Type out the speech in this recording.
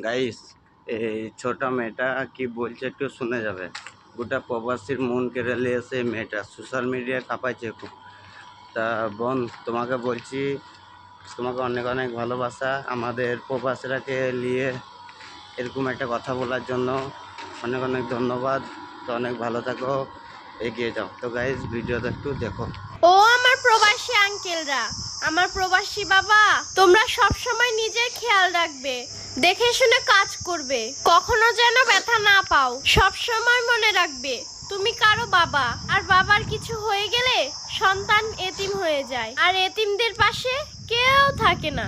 Guys, এই ছোট মেয়েটা কি বলছে একটু শুনে যাবে। গোটা প্রবাসীর মন কেড়ে নিয়েছে মেয়েটা, সোশ্যাল মিডিয়ায় কাঁপাইছে খুব। তা বোন, তোমাকে বলছি, তোমাকে অনেক অনেক ভালোবাসা। আমাদের প্রবাসীরাকে নিয়ে এরকম একটা কথা বলার জন্য অনেক অনেক ধন্যবাদ। তো অনেক ভালো থাকো, এগিয়ে যাও। তো গাইস, ভিডিওটা একটু দেখো। ও আমার প্রবাসী আঙ্কেলরা, আমার প্রবাসী বাবা, তোমরা সব সময় নিজের খেয়াল রাখবে, দেখে শুনে কাজ করবে, কখনো যেন ব্যথা না পাও। সব সময় মনে রাখবে তুমি কারো বাবা, আর বাবার কিছু হয়ে গেলে সন্তান এতিম হয়ে যায়, আর এতিমদের পাশে কেউ থাকে না।